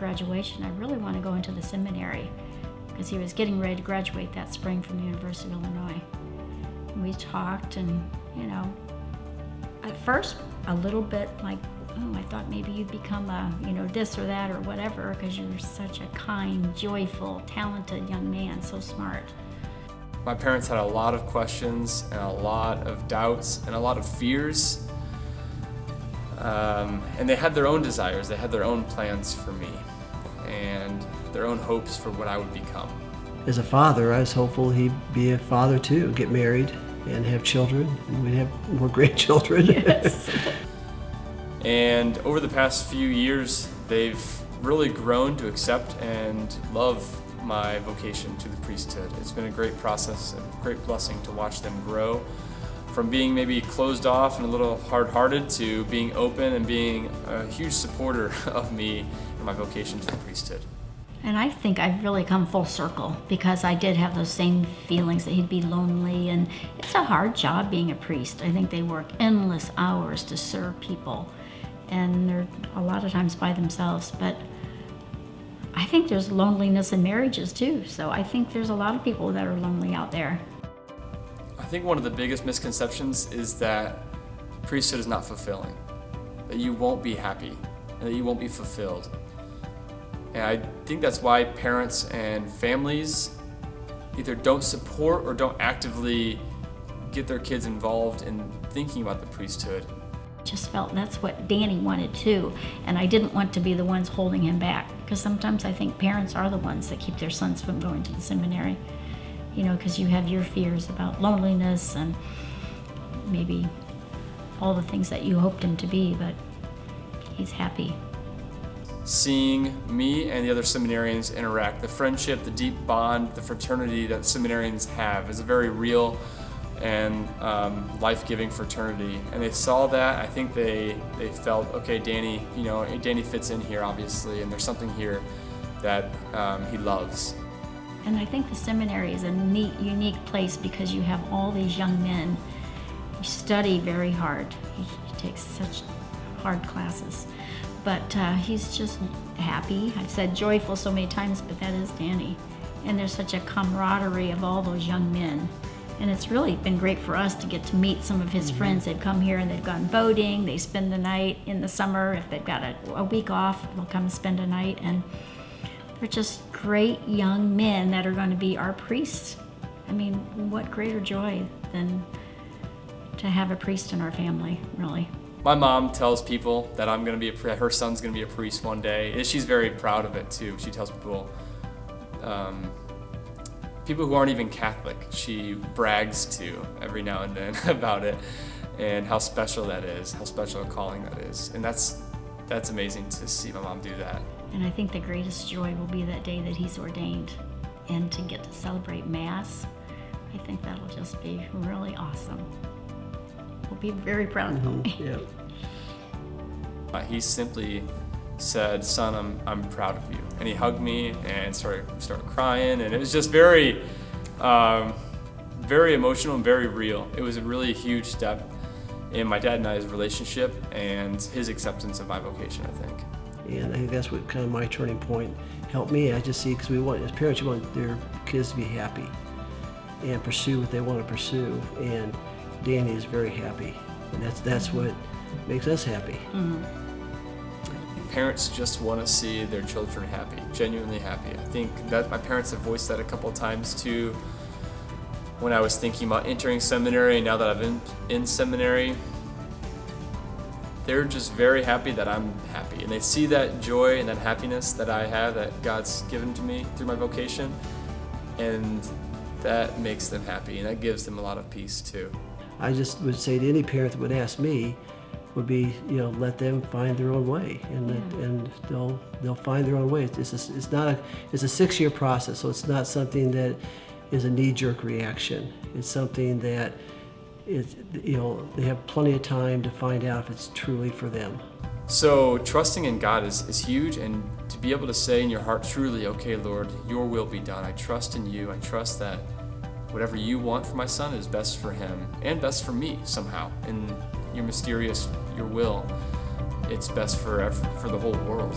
graduation, I really want to go into the seminary, because he was getting ready to graduate that spring from the University of Illinois. And we talked, and at first a little bit like, oh, I thought maybe you'd become a, this or that or whatever, because you're such a kind, joyful, talented young man, so smart. My parents had a lot of questions and a lot of doubts and a lot of fears. And they had their own desires, they had their own plans for me and their own hopes for what I would become. As a father, I was hopeful he'd be a father too, get married and have children, and we'd have more grandchildren. Yes. And over the past few years, they've really grown to accept and love my vocation to the priesthood. It's been a great process, a great blessing to watch them grow from being maybe closed off and a little hard-hearted to being open and being a huge supporter of me and my vocation to the priesthood. And I think I've really come full circle, because I did have those same feelings that he'd be lonely, and it's a hard job being a priest. I think they work endless hours to serve people, and they're a lot of times by themselves, but I think there's loneliness in marriages too, so I think there's a lot of people that are lonely out there. I think one of the biggest misconceptions is that priesthood is not fulfilling, that you won't be happy, and that you won't be fulfilled. And I think that's why parents and families either don't support or don't actively get their kids involved in thinking about the priesthood. Just felt that's what Danny wanted too, and I didn't want to be the ones holding him back, because sometimes I think parents are the ones that keep their sons from going to the seminary, because you have your fears about loneliness and maybe all the things that you hoped him to be, but he's happy. Seeing me and the other seminarians interact, the friendship, the deep bond, the fraternity that seminarians have is a very real and life-giving fraternity. And they saw that. I think they felt, okay, Danny, Danny fits in here, obviously, and there's something here that he loves. And I think the seminary is a neat, unique place, because you have all these young men who study very hard. He takes such hard classes. But he's just happy. I've said joyful so many times, but that is Danny. And there's such a camaraderie of all those young men. And it's really been great for us to get to meet some of his friends. They've come here and they've gone voting. They spend the night in the summer. If they've got a week off, they'll come and spend a night. And they're just great young men that are going to be our priests. I mean, what greater joy than to have a priest in our family, really. My mom tells people that I'm going to be her son's going to be a priest one day, and she's very proud of it too. She tells people, people who aren't even Catholic, she brags to every now and then about it, and how special that is, how special a calling that is, and that's amazing to see my mom do that. And I think the greatest joy will be that day that he's ordained, and to get to celebrate Mass. I think that'll just be really awesome. We'll be very proud of him. Yeah. He simply said, "Son, I'm proud of you," and he hugged me and started crying, and it was just very, very emotional and very real. It was a really huge step in my dad and I's relationship and his acceptance of my vocation, I think. And I think that's what kind of my turning point helped me. I just see, because as parents, you want their kids to be happy and pursue what they want to pursue. And Danny is very happy, and that's what makes us happy. Mm-hmm. Parents just want to see their children happy, genuinely happy. I think that my parents have voiced that a couple of times too. When I was thinking about entering seminary, and now that I've in seminary, they're just very happy that I'm happy, and they see that joy and that happiness that I have, that God's given to me through my vocation, and that makes them happy, and that gives them a lot of peace too. I just would say to any parent that would ask me, would be, let them find their own way, and they'll find their own way. It's a 6-year process, so it's not something that is a knee-jerk reaction. It's something that they have plenty of time to find out if it's truly for them. So trusting in God is huge, and to be able to say in your heart truly, okay, Lord, your will be done. I trust in you. I trust that whatever you want for my son is best for him and best for me somehow. In your will, it's best for the whole world.